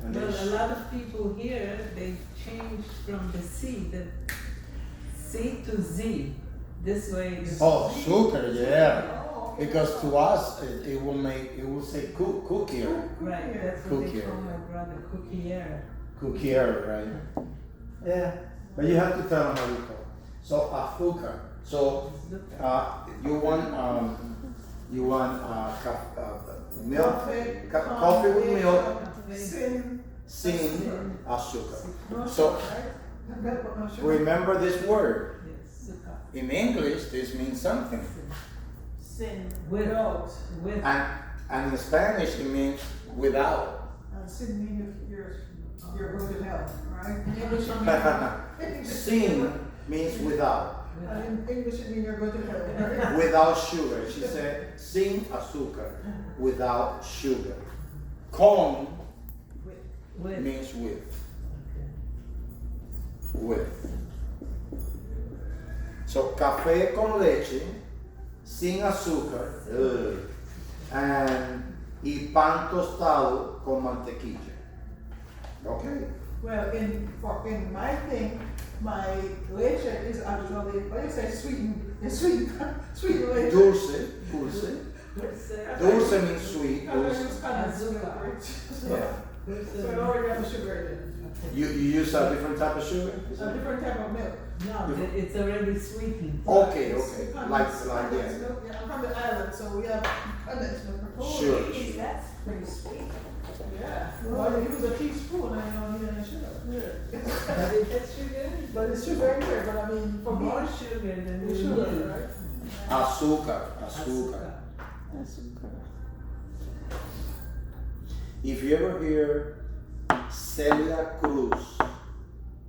And well, a lot of people here, they change from the C to Z. This way. oh, sugar, yeah. Oh, Because to us, it will say cookier. Right, that's what they Cookier. call my brother, cookier. Cookier, right? Yeah. But you have to tell them how you call it. So, azúcar. So, you want milk, coffee with milk, sin azúcar. So, remember this word. Yes, In English, this means something. sin. without. And in Spanish, it means without. Sin means you're going to hell, right? Sin means without. In English it means you're going to hell, right? Without sugar. She said, sin azúcar, without sugar. Con With. means with. Okay. With. So, café con leche, sin azúcar, y pan tostado con mantequilla. Okay. Well, in my thing, my leche is actually, what do you say, sweet leche. Dulce. Dulce Dulce. means sweet. Because Dulce. it's kind of Azúcar. sugar. Yeah. So it already has sugar in it. You use a different type of sugar? A different type of milk. No, it's already sweetened. Okay. Condensed Like milk. Yeah, I'm from the island, so we have condensed milk. Sure. That's pretty sweet. Yeah. Well, it was a teaspoon, I don't need any sugar. But it has sugar. But it's sugar in there, but I mean, for me, More sugar than it's you sugar, need. right? Azúcar. If you ever hear Celia Cruz,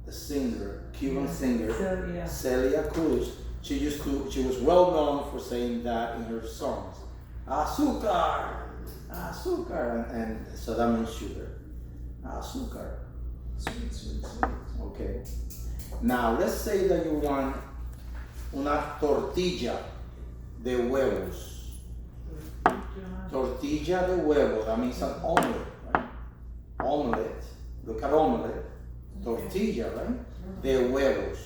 the singer, Cuban singer, So, yeah. Celia Cruz, she was well known for saying that in her songs. Azúcar, azúcar, and so that means sugar. Azúcar. Sweet. Okay. Now let's say that you want una tortilla de huevos. Tortilla de huevo, that means an omelet, right? Omelet, look at omelet. Tortilla, right? De huevos.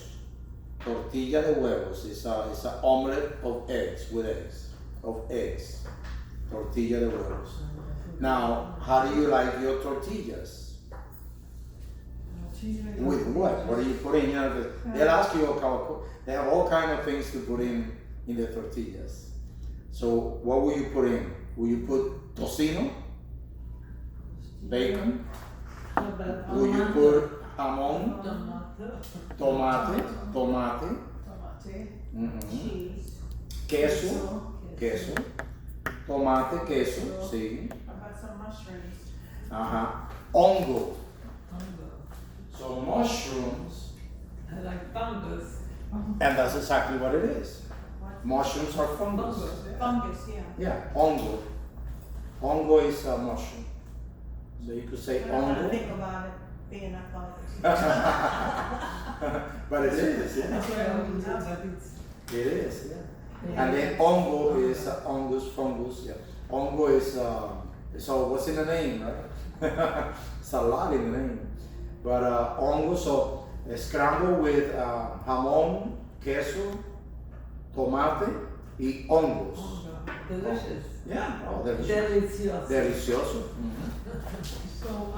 Tortilla de huevos is a omelet of eggs, with eggs. Tortilla de huevos. Now, how do you like your tortillas? With what? What do you put in? You know, they'll ask you, they have all kind of things to put in the tortillas. So, what will you put in? Will you put tocino? Bacon? Will you put jamón? Tomate? Tomate. Mhm. Cheese. Queso. Tomate, queso, sí. How about some mushrooms? Ajá. Hongo. So mushrooms, I like fungus. and that's exactly what it is. Mushrooms are fungus. Fungus, yeah. Yeah, hongo. Hongo is a mushroom. So you could say I don't want to hongo. think about it being a fungus. But it is, yeah. That's why I always do, but it's. It is, yeah. And then hongo is fungus, yeah. Hongo is, so what's in the name, right? It's a lot in the name. But hongo, so scrambled with jamón, queso, tomate, y hongos. Delicious. Yeah, oh, delicious. Delicioso. Delicioso. So,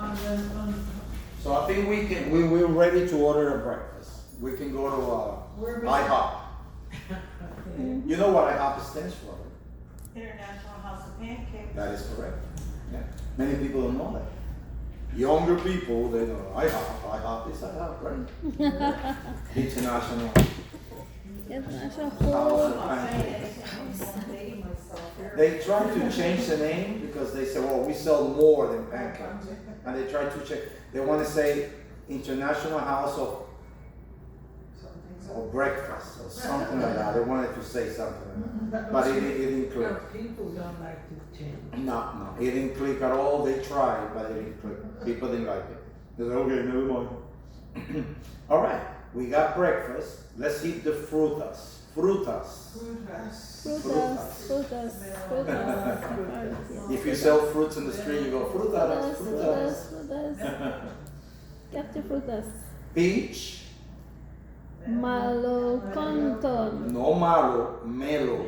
So I think we're ready to order a breakfast. We can go Where to is IHOP. Okay. You know what IHOP stands for, right? International House of Pancakes. That is correct. Yeah. Many people don't know that. Younger people, they know IHOP. IHOP is IHOP, right? International House of Pancakes. They try to change the name because they say, well, we sell more than pancakes. And they try to change. They want to say International House of or breakfast or something like that. They wanted to say something like that. But it didn't click. Well, people don't like to change. No, it didn't click at all. They tried, but it didn't click. People didn't like it. They said, okay, never mind. All right, we got breakfast. Let's eat the frutas Frutas. Frutas. If you sell fruits in the street, you go frutas. Capture frutas. Peach. Melocoton. No malo, melo.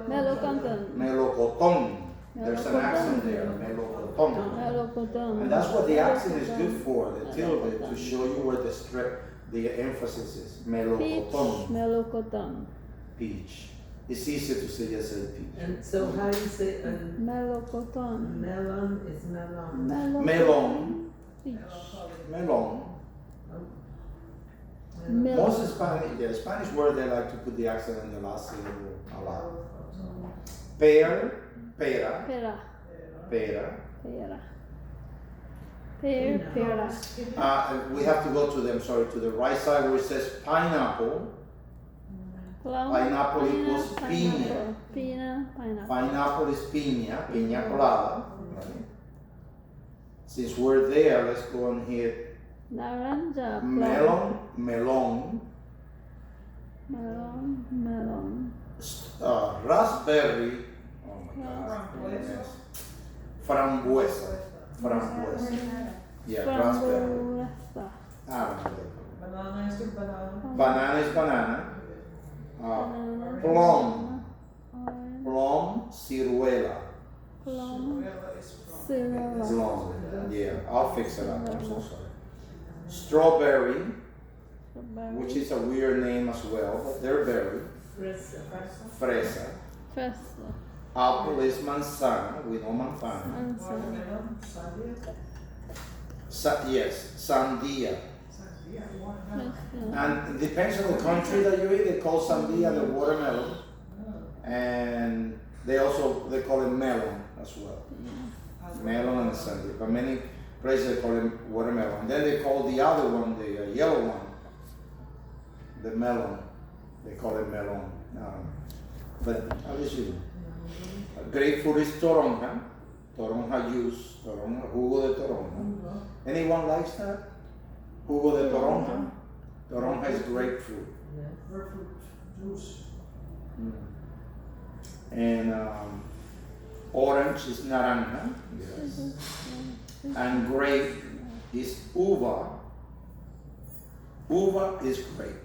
Melocoton. Melocoton. There's an accent there. Melocoton. Melocoton. And that's what the accent is good for, the tilde, to show you where the emphasis is. Peach. Melocoton. Melocoton. Peach. It's easier to say just say peach. And so how do you say Melocoton. melon is melon? Melon. Peach. Melon. Melon. Most Spanish word they like to put the accent in the last syllable a lot. Pear, pera, Pera. pera. Pera. Pear. Pera. We have to go to the right side where it says pineapple. Plum. Pineapple equals Pineapple. Pineapple. Pineapple is piña colada. Right? Since we're there, let's go and hit Naranja. Plum. melon, Melon. raspberry. Oh my God. Frambuesa. Yeah, raspberry. Frambuesa. Banana is the banana. Banana is banana. Plum, ciruela. Plum. Is from. Ciruela. Plum. Yeah, I'll fix it up. I'm so sorry. Strawberry, which is a weird name as well, but they're berry. Fresa. Fresa. Fresa. Apple is manzana. We know manzana. Watermelon, sandia. Yes, sandia. Sandia, watermelon. And it depends on the country that you eat. They call sandia the watermelon, and they call it melon as well. Melon and sandia, but many places they call it watermelon. And then they call the other one, the yellow one, the melon. They call it melon. But obviously, grapefruit is toronja. Toronja juice, toronja, jugo de toronja. Anyone likes that? Jugo de toronja? Toronja is grapefruit. Grapefruit juice. And orange is naranja. Yes. And grape is uva. Uva is grape.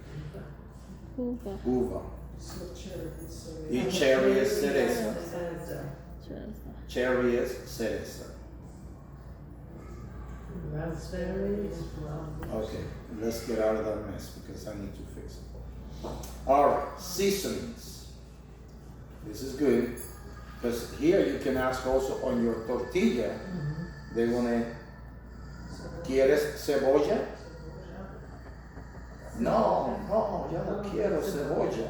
Uva. So cherry is Y cherry is cereza. Cereza. Cherry is cereza. Raspberry is from. Okay, let's get out of that mess because I need to fix it. Alright, seasonings. This is good because here you can ask also on your tortilla, they want to, ¿quieres cebolla? No, yo no quiero cebolla.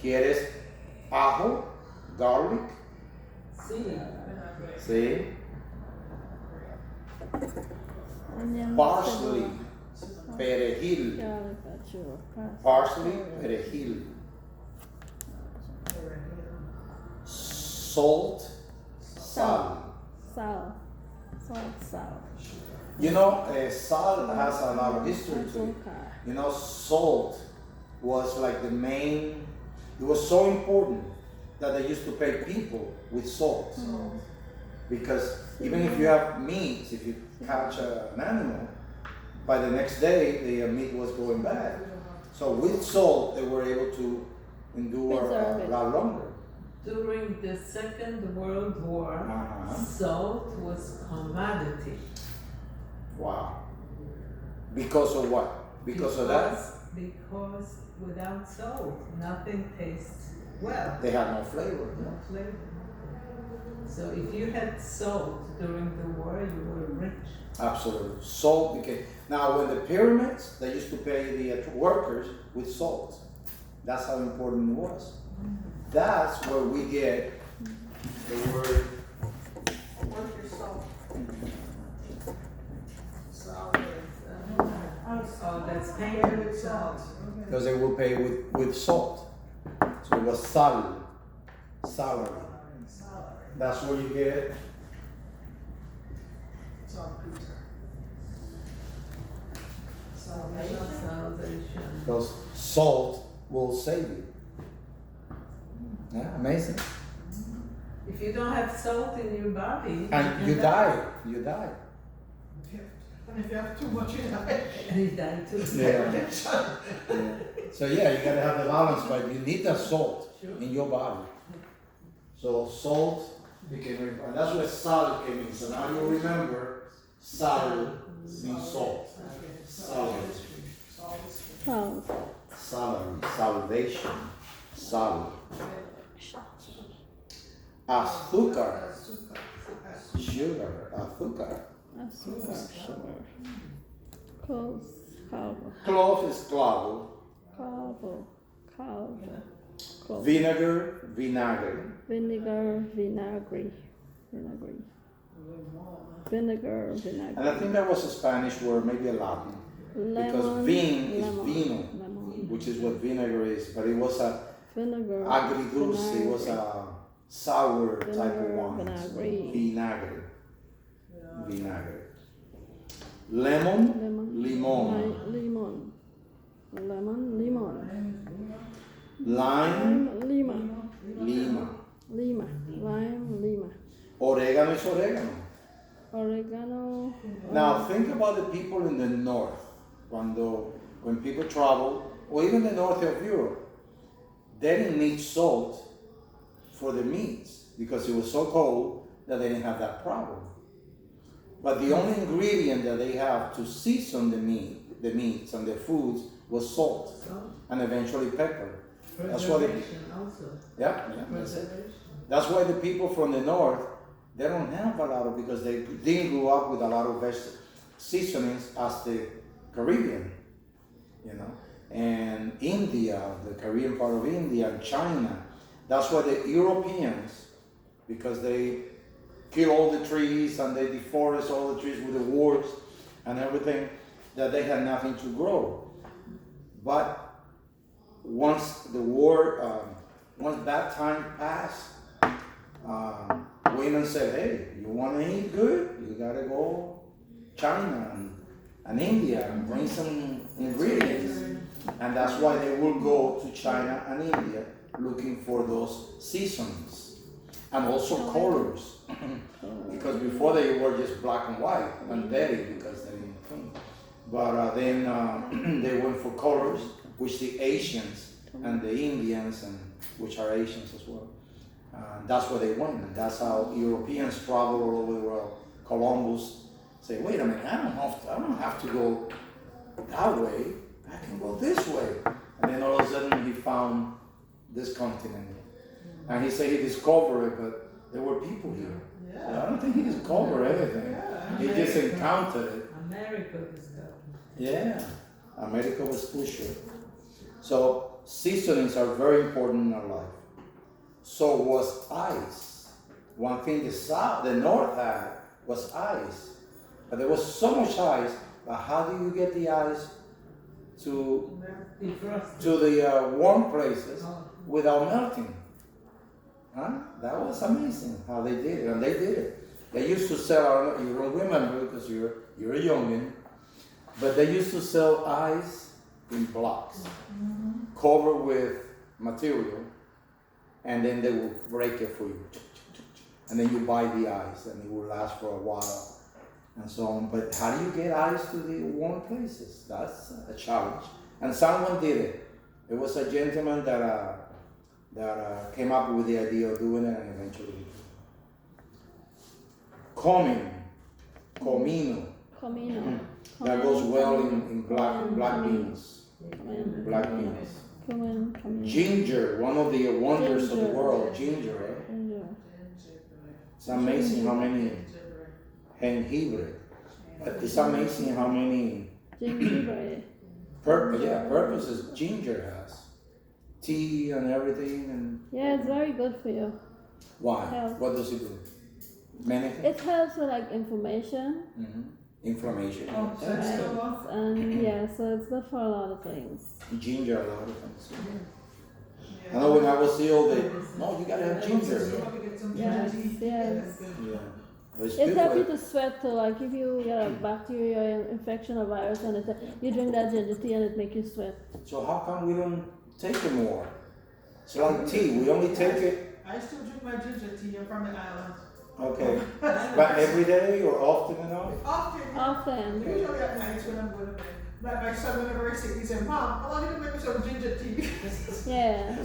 ¿Quieres ajo? Garlic? Sí. See? Onion. Parsley, perejil. Parsley, perejil. Salt, sal. Sal. You know, salt has a lot of history to it. You know, salt was like the main, it was so important that they used to pay people with salt. Because even if you have meat, if you catch an animal, by the next day the meat was going bad. So with salt, they were able to endure Preserve a it. lot longer. During the Second World War, Uh-huh. salt was commodity. Wow. Because of what? Because of that? Because without salt, nothing tastes well. They had no flavor. No flavor. So if you had salt during the war, you were rich. Absolutely. Salt became. Now, when the pyramids, they used to pay the workers with salt. That's how important it was. That's where we get the word. What's your salt? Salt is, oh, that's painted with salt. Because they will pay with salt. So it was salary. That's where you get Saltpeter. Salvation. because salt will save you. Yeah, amazing. If you don't have salt in your body, And you die. You die. And if you have too much in it, And you die too. Yeah. Yeah. So yeah, you gotta have the balance, but you need that salt in your body. So salt became, and that's where sal came in. So now you remember sal means salt. Sal. Salt. Salvation. Sal. Azúcar. Sugar. Azúcar. Azúcar. Sugar. Clove. Calvo. Clove is clavo. Calvo. Calvo. Clove. Vinegar, vinagre. Vinegar. Vinagre. Vinagre. Vinegar. Vinagre. And I think that was a Spanish word, maybe a Latin. Because Lemon. vin is Lemon. vino, Lemon. which is what vinegar is, but it was a Vinegar. agridulce, it was a sour type of Vinegar, wine. vinagre. Vinagre. Vinagre. Lemon, Lemon. limon. Limon. Lemon. Limon. Lime, Lima. lima. Lima. Lime. Lima. Oregano is oregano. Oregano. Now think about the people in the north, when people travel, or even the north of Europe, they didn't need salt for the meats because it was so cold that they didn't have that problem. But the only ingredient that they have to season the meats and the foods was salt and eventually pepper. That's why they, Preservation also. yeah, that's it. Preservation. That's why the people from the north, they don't have a lot of, because they didn't grow up with a lot of seasonings as the Caribbean, you know. And India, the Caribbean part of India, and China, that's why the Europeans, because they kill all the trees and they deforest all the trees with the wars and everything, that they had nothing to grow. But once the war, once that time passed, women said, hey, you want to eat good? You got to go China and India and bring some ingredients. And that's why they will go to China and India looking for those seasonings and also colors. Because before they were just black and white and dirty because they didn't clean. But then they went for colors, which the Asians and the Indians, and which are Asians as well. That's where they went, and that's how Europeans travel all over the world. Columbus say, wait a minute, I don't have to go that way. I can go this way. And then all of a sudden he found this continent. And he said he discovered it, but there were people here. So I don't think he discovered anything. He just encountered it. America discovered. Yeah, America was pushed. So seasonings are very important in our life. So was ice. One thing the north had was ice. But there was so much ice, but how do you get the ice to the warm places without melting? Huh? That was amazing how they did it, and they did it. They used to sell, you don't remember because you're a youngin', but they used to sell ice in blocks, covered with material, and then they will break it for you. And then you buy the ice, and it will last for a while, and so on. But how do you get ice to the warm places? That's a challenge. And someone did it. It was a gentleman that came up with the idea of doing it, and eventually did it. Comino. That goes well in black beans. Black beans. Ginger, one of the wonders of the world, ginger, right? It's amazing how many jengibre. But it's amazing how many purposes ginger has. Tea and everything and Yeah, it's very good for you. why? Health. What does it do? Many things. It helps with like inflammation. Inflammation. Oh, Yeah. that's the one. And yeah, so it's good for a lot of things. Ginger, a lot of things. I know when I was ill, no, you gotta have ginger. Yes, yes. Yeah. It's It good helps for you to sweat too. Like if you get a bacteria infection or virus and you drink that ginger tea and it makes you sweat. So how come we don't take it more? It's like tea. We only take it. I still drink my ginger tea. I'm from the islands. Okay. But every day or often enough? Often. Usually at night when I'm going to bed. Like my son, whenever I sick, he said, Mom, I want you to make me some ginger tea. Yeah.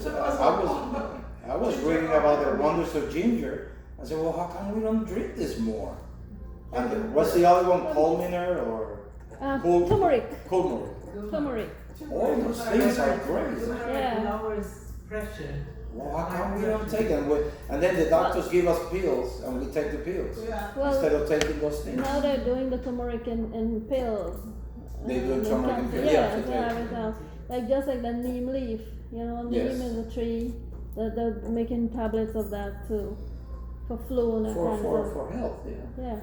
I was reading about the wonders of ginger. I said, well, how come we don't drink this more? And what's the other one? Culminer or? Turmeric. Culmeric. Turmeric. All those things are great. It lowers pressure. Well, how come we don't take them? And then the doctors give us pills and we take the pills Well, instead of taking those things. now they're doing the turmeric in pills. They do And turmeric in cancer- pills. Yeah, Yeah, to have it out. Like just like the neem leaf. You know, neem Yes. is a tree. They're making tablets of that too. For flu and cancer. For health, yeah. Yeah.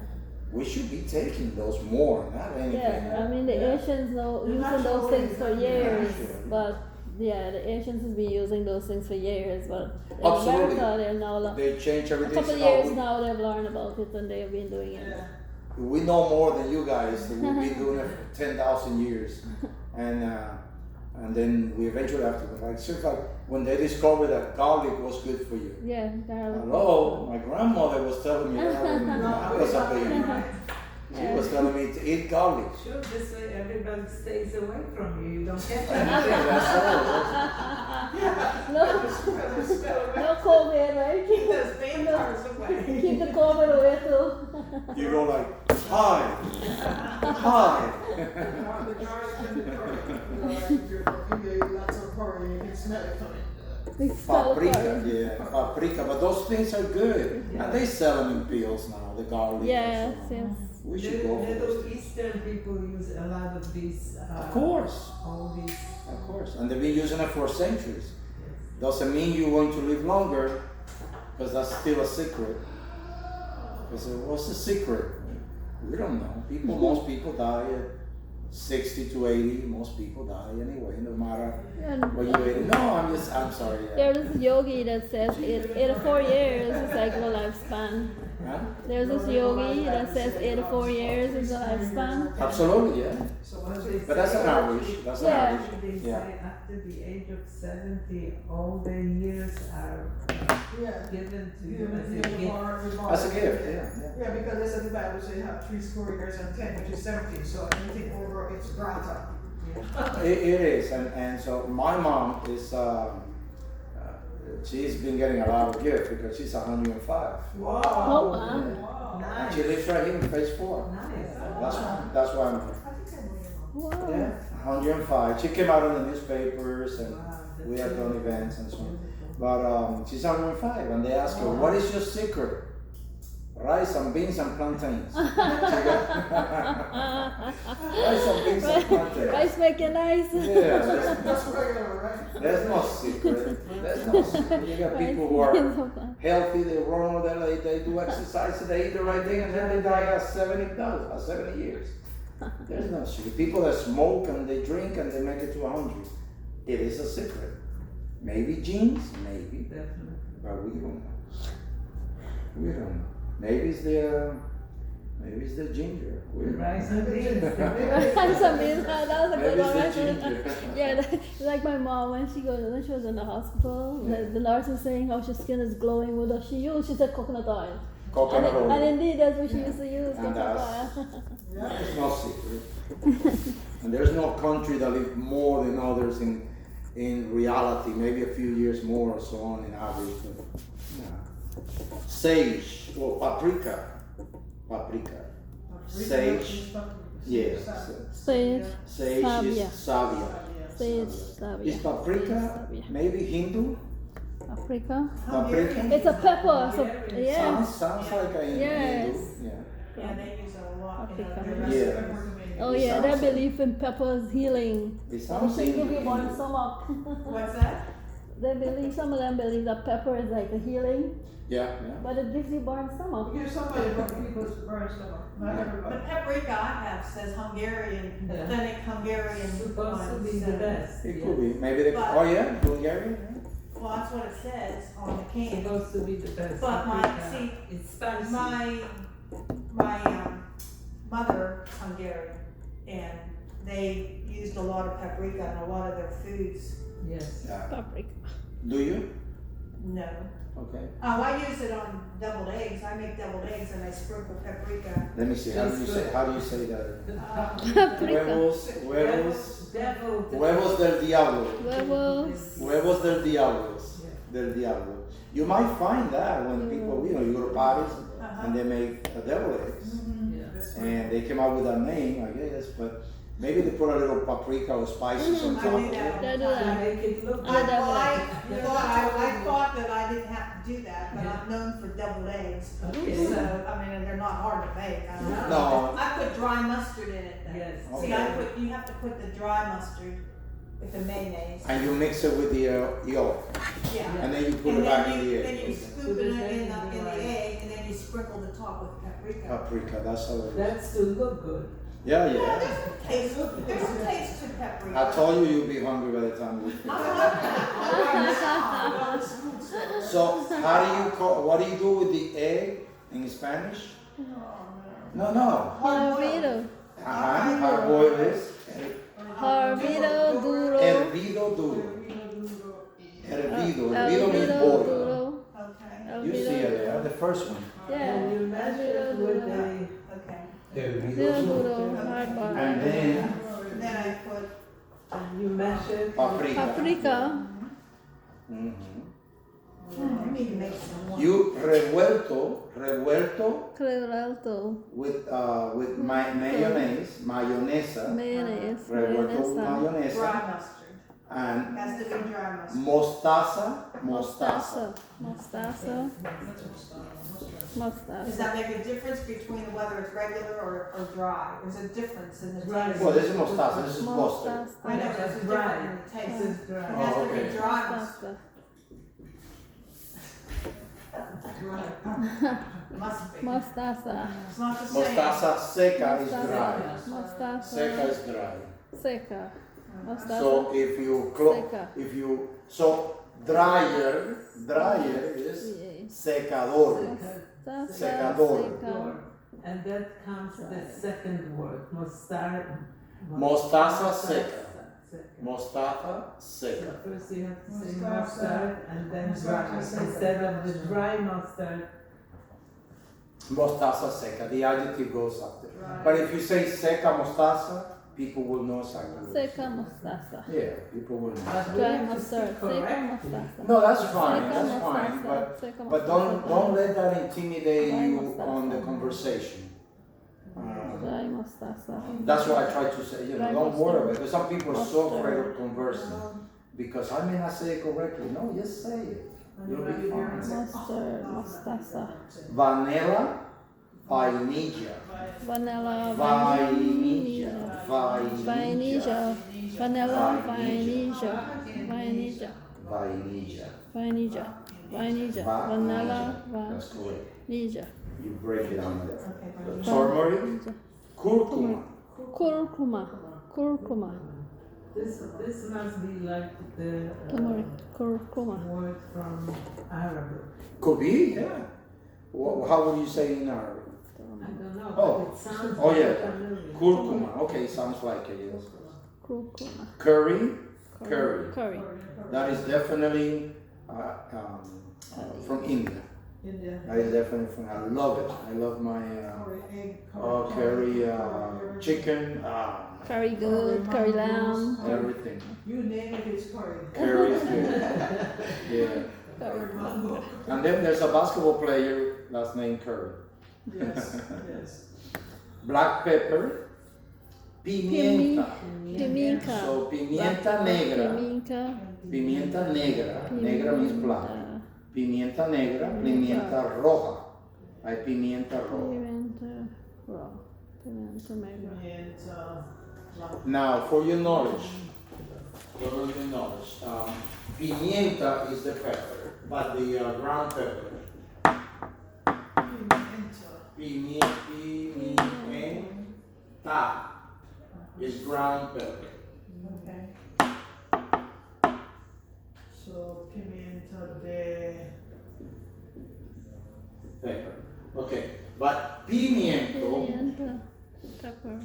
We should be taking those more, not anything. Yeah, I mean the Asians know using those things for years, but yeah, the Asians have been using those things for years, but in Absolutely. America they're now They change a everything. couple of So years now they've learned about it and they've been doing it. we know more than you guys. We've been doing it for 10,000 years, and then we eventually have to go. Like, just like when they discovered that garlic was good for you. Yeah, garlic. Hello, my grandmother was telling me that when I was a baby. She was telling me to eat garlic. Sure, this way everybody stays away from you. You don't get Yeah, that. that's all. No COVID, right? Keep those vampires away. Keep the COVID away too. You go like, hi, hi. The garlic and the turmeric. If you ate lots of curry, you can smell it coming. We sell Paprika, curry. yeah, paprika. But those things are good, and they sell them in pills now. The garlic. Yes, and so on. yes. We should go for Middle this. Eastern people use a lot of these. Of course, All these. of course, and they've been using it for centuries. Doesn't mean you're going to live longer, because that's still a secret. Because what's the secret? We don't know. Most people die at 60 to 80. Most people die anyway, no matter And what you ate. No, I'm sorry. Yeah. there's this yogi that says 84 years is like the lifespan. Huh? There's this yogi that says 84 years is the lifespan. Absolutely, yeah. But But that's an average. That's an Yeah. average. They Yeah. say after the age of 70, all the years are Yeah. given to you as a Yeah, gift. That's a gift, yeah. Yeah, because they said the Bible says you have 3 years and 10, which is 70, so anything over it's grata. It is, and so my mom is, she's been getting a lot of gifts because she's 105. Wow. Oh, wow. And she Nice. lives right here in phase 4. Nice. That's why I'm, I think I know your mom. Wow. yeah, 105. She came out in the newspapers and Wow, that's we have done beautiful. events and so on. Beautiful. But she's 105 and they ask her, what is your secret? Rice and beans and plantains. Rice and beans and plantains. Rice making nice. Yeah, That's regular, right? there's no secret. There's no secret. You got people who are healthy, they run all day, they do exercise, they eat the right thing, and then they die at 70 years. There's no secret. People that smoke and they drink and they make it to 100. It is a secret. Maybe genes, maybe, Definitely. but we don't know. We don't know. Maybe it's the ginger. We don't know. Rice and beans. Rice and beans, that was a Maybe good one. it's the Right? ginger. Yeah, like my mom when she was in the hospital, the nurse was saying how her skin is glowing. What does she use? She said coconut oil. Coconut oil. And indeed, that's what she used to use, And coconut that's- oil. There's no secret. And there's no country that lives more than others in reality, maybe a few years more or so on in average. But, yeah. Sage or paprika. Sage. Yes. Sage, Sage Savia. is savia. sage, savia. Is paprika Savia. maybe Hindu? Paprika. Paprika? It's a pepper. So, yeah. Sounds like a Yes. Hindu. Yeah. Yeah, they use it a lot in Africa. the Yeah. Oh yeah, their belief in peppers healing. It sounds They give you Hindu. one stomach. What's that? They believe, some of them believe that pepper is like a healing, Yeah. but it gives you burn stomach. Give somebody what people's burn stomach, not everybody. The paprika I have says Hungarian, Yeah. authentic Hungarian Supposed to be ones, the best. It yeah. could be. Maybe they. But- Oh yeah, Bulgaria. Well, that's what it says on the can. Supposed to be the best. But my- Paprika. see, It's spicy. My mother is Hungarian, and they used a lot of paprika in a lot of their foods. Yes. Yeah. Paprika. Do you? No. Okay. Oh, I use it on deviled eggs. I make deviled eggs and I sprinkle paprika. Let me see. How do you say that? Paprika. Huevos Devil. Huevos del diablo. Huevos. Huevos del diablos. Yeah. Del diablo. You might find that when people, you go to parties and they make deviled eggs. Yeah. And they came out with that name, I guess, but maybe they put a little paprika or spices on I top do of it. that. They do To that. make it look I, good. well, I Yeah. thought that I didn't have to do that, but Yeah. I'm known for deviled eggs. Okay. So, I mean, and they're not hard to make. I don't know. No. I put dry mustard in it though. Yes. See, Okay. you have to put the dry mustard with the mayonnaise. And you mix it with the yolk. Yeah. And then you put And it back in then the you, egg. then you scoop it in the egg, and then you sprinkle the top with paprika. Paprika, that's how it is. That's to look good. Yeah, Yeah, yeah. there's some taste, there's some taste to paprika. I told you you'll be hungry by the time we finish. So, how do you call, what do you do with the egg in Spanish? No, no. Hervido. Hard boiled is Hervido duro. hervido duro. Hervido. Hervido means Hervido boiled. duro. Okay, You see it there, the first one. Yeah. And you mash it with the okay. Hervido duro. Hard boiled. And then And then I put, and you mash it. paprika. Paprika. Mhm. I need to make some more. You revuelto Revuelto. with mayonnaise, mayonesa, Mayonnaise. revuelto with Mayonesa. mayonesa, Dry mustard, and has to be dry mustard. mostaza. Mostaza. Mostaza. Does Mostaza. that make a difference between whether it's regular or dry? There's a difference in the Dry. taste. Well, this is mostaza, this is mustard. I know, Mostaza. there's a Dry. difference in the This taste. is It dry. has to okay. be dry mustard. Must be. Mostaza. It's not the same. Mostaza seca is dry. Mostaza. Seca is dry. Seca. Mostaza. So if you Seca. dryer is secador. Mostaza. Secador. Seca. And that comes the second word, Mostaza seca. Seca. Mostaza So seca. first you have to say Mostaza. mustard and then dry. Mostaza Instead of the dry mustard, Mostaza seca. The adjective goes after. Right. But if you say seca mostaza, people will know exactly what it is. Seca mostaza. Yeah, people will know. but we Dry have to mustard. speak Seca correctly. mostaza. No, that's fine. Seca That's fine. mostaza. Seca But don't mostaza. let that intimidate Dry you mostaza. on the conversation. Dry mostaza. That's what I try to say. Dry Don't worry mustard. about it. Because some people are so Mustard. afraid of conversing because I may not say it correctly. No, just say it. You'll be fine. Mustard. Mostaza. Vanilla, vainilla, Vanilla. vainilla, Vainilla. vainilla, Vanilla. Vainilla. Vainilla. vainilla. Vainilla. Vainilla. Vanilla. That's correct. Vanilla. You break it down there. Okay, Turmeric, curcuma. Curcuma. Curcuma. This must be like the Turmeric. Curcuma. word from Arabic. Could be, yeah. How would you say in Arabic? I don't know, Oh. but it sounds Oh, yeah. familiar. Curcuma. Okay, sounds like it, yes. Curcuma. Curry, curry. Curry. That is definitely from India. That is definitely from. I love it. I love my curry chicken. Curry good. Curry lamb. Everything. You name it, it's curry. Curry is good. Yeah. Curry. And then there's a basketball player that's named Curry. Yes, yes. Black pepper, pimienta. Pimienta. So pimienta negra. Pimienta. Pimienta negra. Negra means black. Pimienta negra, pimienta roja. Hay pimienta roja. Pimienta raw. Pimienta negra. And, Now, for your knowledge, pimienta is the pepper, but the ground pepper. Pimienta is ground pepper. okay. So, pimienta de... Pepper. Okay, but pimiento, Pimienta. Pepper.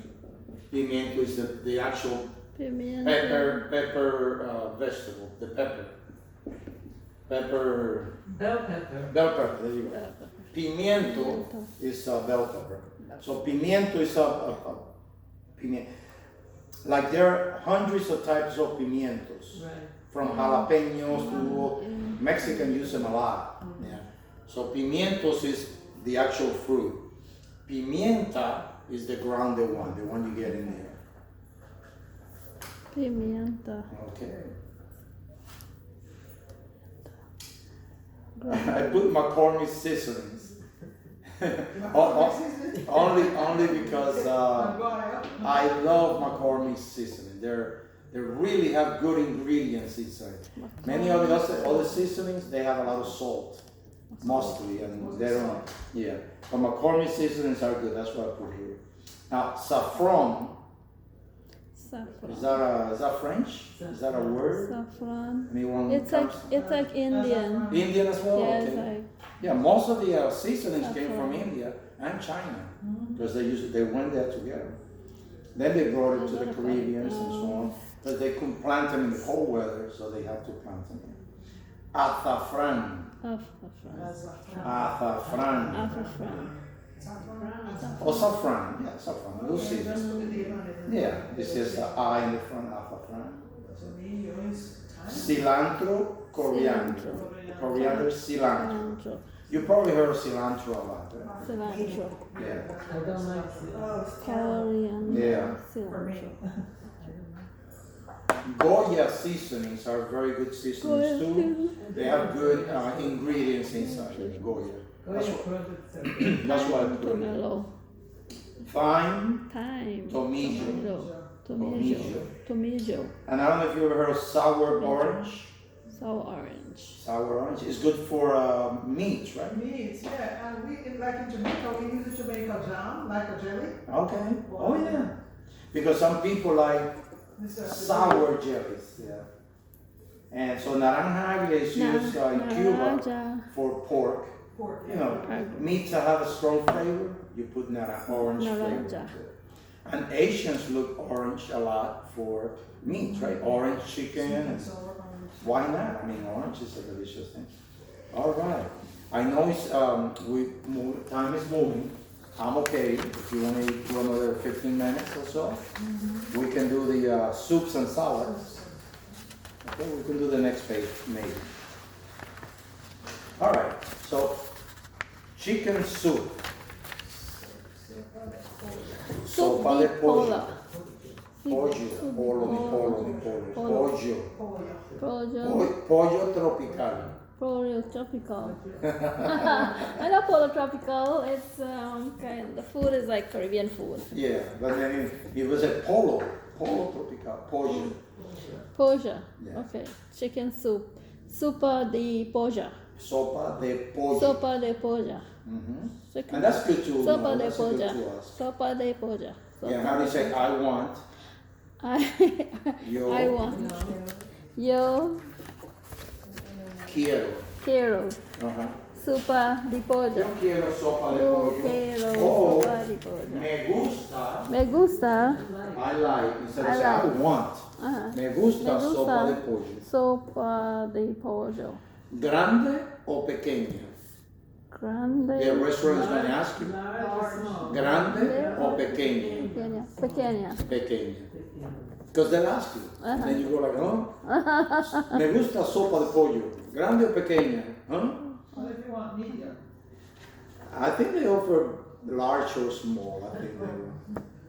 pimiento is the actual Pimienta. pepper vegetable, the pepper. Pepper, Bell pepper. bell pepper, there you go. Pimiento is a bell pepper. So pimiento is a pimiento. Like there are hundreds of types of pimientos. Right. From jalapenos to Mexican use them a lot. Yeah. So pimientos is the actual fruit. Pimienta is the grounded one, the one you get in there. Pimienta. Okay. I put McCormick seasonings. only because I love McCormick seasoning. They really have good ingredients inside. Many of the other seasonings, they have a lot of salt, mostly, and they don't. Yeah, but McCormick seasonings are good. That's what I put here. Now saffron. Saffron. Is that French? Is that a word? Saffron. Anyone? It's like Indian. Indian as well. Yeah, Okay. it's like Yeah, most of the seasonings came from Saffron. India and China because they went there together. Then they brought it to the Caribbeans and so on, but they couldn't plant them in the cold weather, so they had to plant them here. Azafran. Azafran. Saffron. Or saffron. Yeah, saffron. You'll see this. Yeah, this is the I in the front. Azafran. Cilantro, coriander. Coriander, cilantro. Cilantro. You probably heard of cilantro a lot, right? Cilantro. Yeah. I don't like it. Coriander. Yeah. Cilantro. Goya seasonings are very good seasonings too. They have good ingredients inside. Goya. That's Goya what, products are good. that's what I put in. Pomelo. Thyme, Thyme. tomillo. Tomato. And I don't know if you ever heard of sour orange. Sour orange. Sour orange is good for meat, right? Meats, yeah, and like in Jamaica, we use it to make a jam, like a jelly. Okay. Oh yeah. Because some people like sour jellies, yeah. And so naranja agria is used in Cuba Naranja. for pork. Pork, You know, meats that have a strong flavor, you put orange flavor Naranja. into it. And Asians look orange a lot for meat, right? Orange chicken. And why not? I mean, orange is a delicious thing. All right. I know it's time is moving. I'm okay. If you want to do another 15 minutes or so, we can do the soups and salads. Okay, we can do the next page maybe. All right. So, chicken soup. Sopa de pollo. Pollo. Pollo tropical. Pollo tropical. I know pollo tropical. It's kind. The food is like Caribbean food. Yeah, but then it was a polo tropical, pollo. Poja. Yeah. Okay. Chicken soup. Sopa de poja. Sopa de pollo. Sopa de poja. Mhm. Chicken. And that's good too. Sopa de That's good poja. to us. Sopa de poja. Yeah, how do you say I want? Yo I want. Yo quiero. quiero. Uh-huh. Sopa de poja. Yo quiero sopa de Yo pollo. quiero Oh, sopa de poja. me gusta. Me gusta. I like. Instead of I saying I like. want. Ajá. Me gusta Me gusta. sopa de pollo. Sopa de pollo. ¿Grande o pequeña? Grande. The restaurant is going to ask you. Large or small? ¿Grande o pequeña? Pequeña. Pequeña. Pequeña. Because they'll ask you. And Uh-huh. then you go like, huh? Me gusta sopa de pollo. ¿Grande o pequeña? Huh? What if you want medium? I think they offer large or small. I think they do.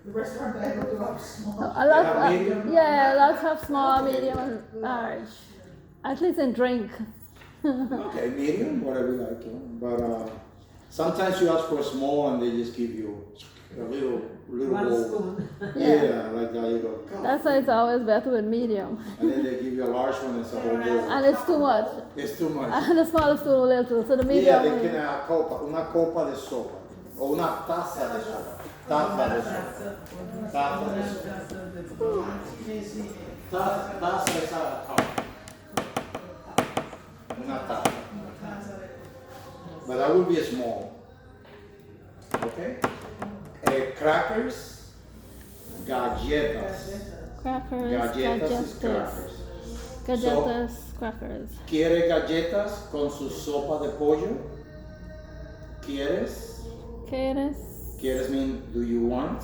The restaurant I go to have small. A lot, have medium? yeah, lots of small, medium, and large. At least in drink. Okay, medium, whatever you like. But sometimes you ask for a small and they just give you a little One bowl. spoon. Yeah, like that. You go. God. That's why it's always better with medium. And then they give you a large one and it's a whole bowl. And it's too much. It's too much. And the smallest too little, so the Yeah, medium. they can una copa de sopa o una taza de sopa. Taza de sopa. Taza de sopa. Taza es a cup. Una taza. But that would be a small. Okay? Crackers, galletas. Crackers, Galletas is galletas. crackers. Galletas, crackers. ¿Quieres galletas con su sopa de pollo? ¿Quieres? ¿Quieres? ¿Quieres mean do you want?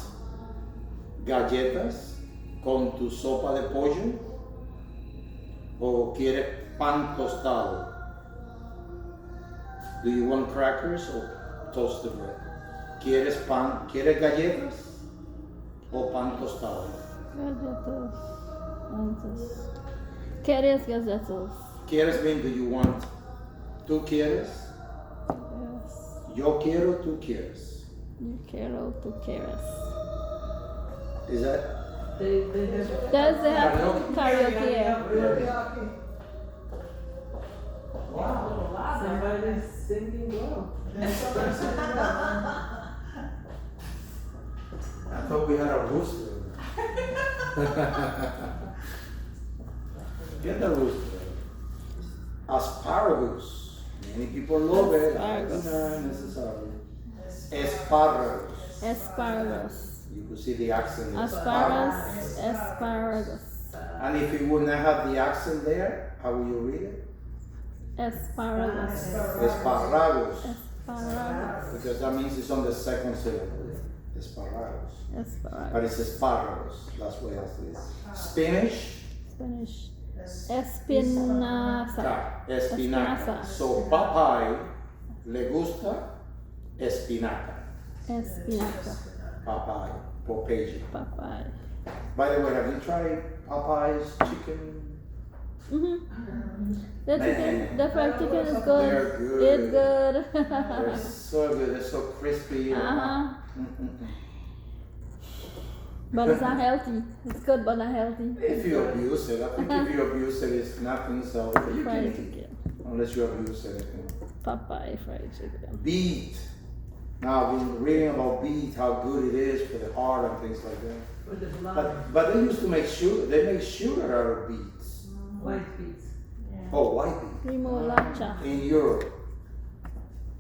¿Galletas con tu sopa de pollo? ¿O quieres pan tostado? Do you want crackers or toasted bread? ¿Quieres pan? ¿Quieres galletas o pan tostado? Galletas. Antes. ¿Quieres galletas? ¿Quieres mean do you want? ¿Tú quieres? Yes. Yo quiero, tú quieres. Yo quiero, tú quieres. Is that? They have Does they have Karaoke? karaoke? Yeah. Karaoke. Wow. Somebody's singing well. There's somebody sitting down. I thought we had a rooster. Get the rooster. Asparagus. Many people love it. Asparagus. Not necessarily. Asparagus. Asparagus. You could see the accent. Asparagus. Asparagus. And if you would not have the accent there, how will you read it? Asparagus. Asparagus. Asparagus. Because that means it's on the second syllable. Asparagus. But Asparagus. it's asparagus. That's what else it is. Spanish. Spanish. Espinaza. Espinaca. So Popeye le gusta espinaca. Espinaca. Popeye. Papaya. By the way, have you tried Popeye's chicken? Mm-hmm. The Man. chicken, the fried chicken is They're good. good. It's good. They're so good. They're so crispy. Uh-huh. Mm-mm-mm. But it's not healthy. It's good, but not healthy. If you abuse it, I think if you abuse it, it's nothing. So you Fried can eat chicken. unless you abuse anything. Popeye fried chicken. Beet. Now I've been reading about beet, how good it is for the heart and things like that. For the blood. But they used to make sugar. They make sugar out of beets. White beets. Oh, white beet. Remolacha. In Europe,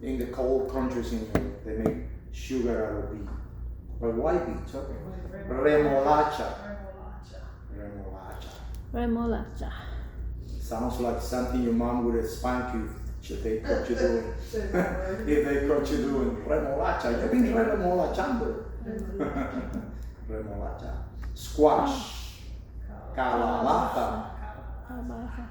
in the cold countries in Europe, they make sugar out of beet. But white beets, okay. Remolacha. Remolacha. Remolacha. Sounds like something your mom would spank you if they caught you doing. Say that word. If they caught you doing remolacha. You've been remolachando. Remolacha. Squash. Calabaza. Calabaza.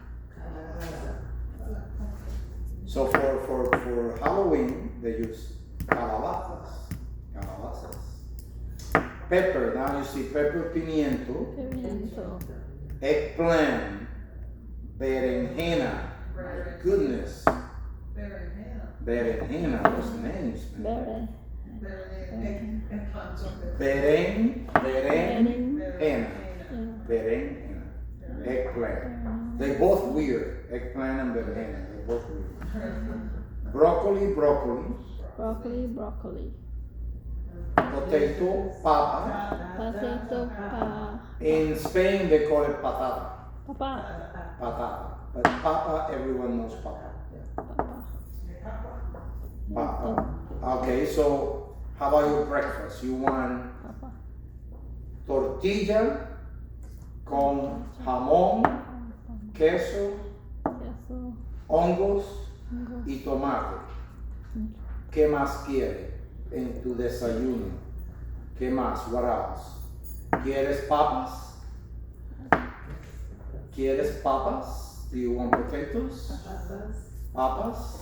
So for Halloween, they use calabazas. Calabazas. Pepper. Now you see pepper, pimiento, Pimiento. eggplant, berenjena. My goodness. Berenjena. Those names, man. Berry. Berenjena. Yeah. Berenjena. Eggplant. They're both weird. Eggplant and berenjena. They're both weird. Broccoli. Broccoli. Potato. Papa. Potato. In Spain, they call it patata. Papa. Patata. But papa, everyone knows papa. Yeah. Papa. Papa. Okay, so how about your breakfast? You want Papa. tortilla con jamón, queso, Queso. hongos y tomate. ¿Qué más quiere en tu desayuno? ¿Qué más? What else? ¿Quieres papas? ¿Quieres papas? Do you want potatoes? Papas.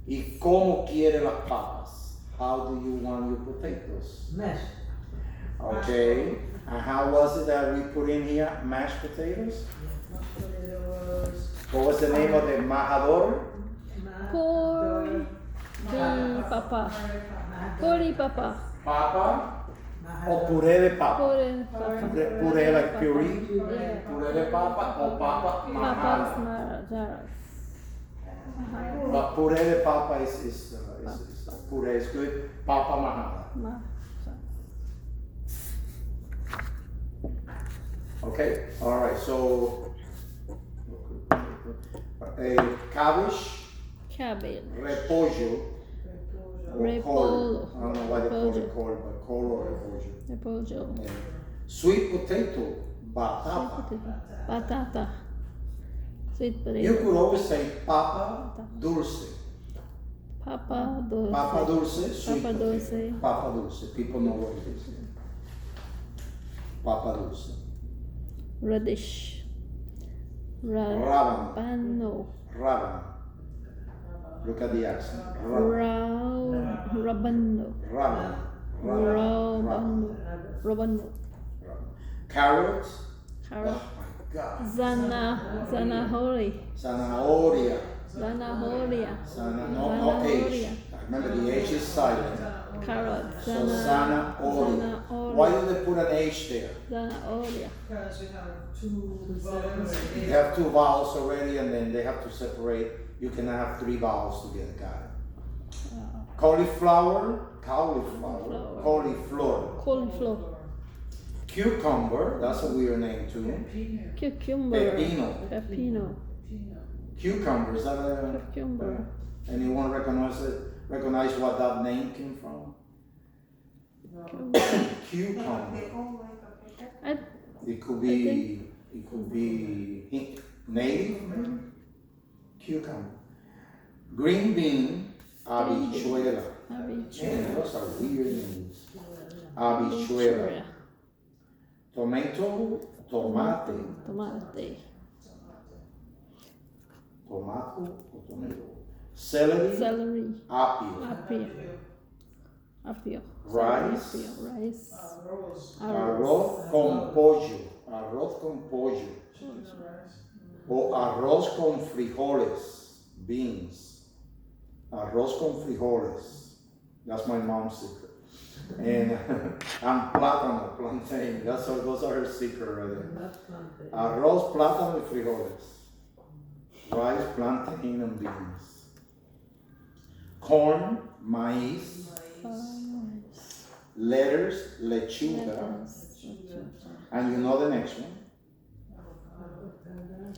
¿Y cómo quiere las papas? How do you want your potatoes? Mesh. Okay. And how was it that we put in here mashed potatoes? What was the name of the majador? Puri papa. Puri papa. Papa or puré de papa? Puri papa. Puré like puree? Yeah. Puré de papa or papa Papas majada? majaras. But puré de papa is puré is good. Papa majada. Okay, all right. So a cabbage, Cabbage. repollo, or col. I don't know why they call Repollo. it col, but col or repollo. Repollo. And sweet potato, batata. Batata. Sweet potato. You could always say papa dulce. Papa dulce. Papa dulce, sweet Papa potato. dulce. Papa dulce. People know what it is. Papa dulce. Radish. Rábano. Rabano. Rábano. Look at the accent. Rábano. Rabano. Rábano. Rabano. Rabano. Carrot. Carrot. Oh my God. Zanahori. Zanahoria. Zanahoria. No H. Remember the H is silent. Carrot. So zanahoria. Why do they put an H there? Zanahoria. Because you have two vowels. You have two vowels already, and then they have to separate. You cannot have three vowels together. Got it. Cauliflower. Cauliflower. Cucumber. That's a weird name too. Cucumber. Pepino. Pepino. Cucumber. Is that a? Cucumber. Anyone recognize what that name came from? Cucumber. I It could be native, maybe. Cucumber. Green bean, habichuela. Man, those are weird names. Habichuela. Tomato, tomate. Tomate. Tomato or tomato. Celery, Celery. apio. Apio. Rice. Rice. Arroz con pollo. Arroz con pollo. O arroz con frijoles. Beans. Arroz con frijoles. That's my mom's secret. And plátano, plantain. Those are her secret right there. Arroz, plátano, y frijoles. Rice, plantain, and beans. Corn, maíz. Letters, lechuga. And you know the next one.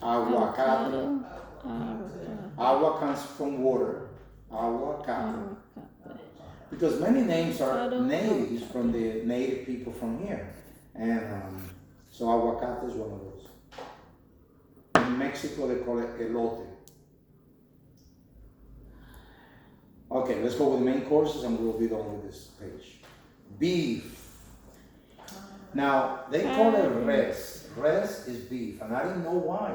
Aguacate. Agua comes from water. Aguacate. Because many names are natives from the native people from here. And so aguacate is one of those. In Mexico they call it elote. Okay, let's go with the main courses and we'll be done with this page. Beef. Now, they call it res. Res is beef, and I didn't know why.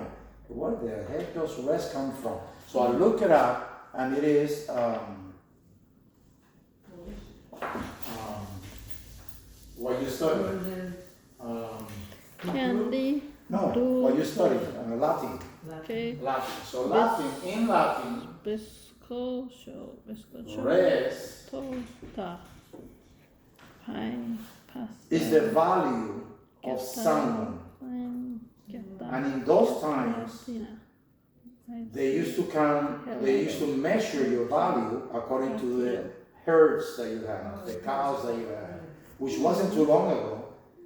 Where the heck does res come from? So I looked it up, and it is what you study. Candy. No, what you study, Latin. Okay. Latin. So Latin, in Latin, Bizcocho. res Torta. Pine. Pasta. is the value of someone. And in those times, they used to they used to measure your value according to the herds that you have, the cows that you have, which wasn't too long ago.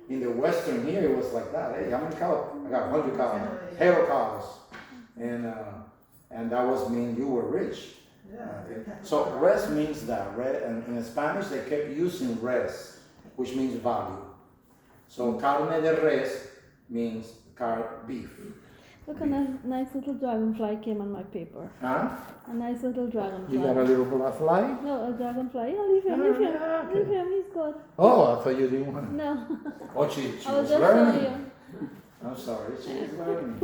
In the Western here, it was like that. Hey, how many cows? I got 100 cows, head of cows. And that was mean you were rich. So res means that. And in Spanish, they kept using res, which means value. So carne de res means beef. Look, a nice little dragonfly came on my paper. Huh? A nice little dragonfly. You got a little fly? No, a dragonfly. Yeah, leave him, leave him. okay. Leave him, he's good. Oh, I thought you didn't want to. No. Oh, she I was was just learning. showing you. I'm sorry, she was learning.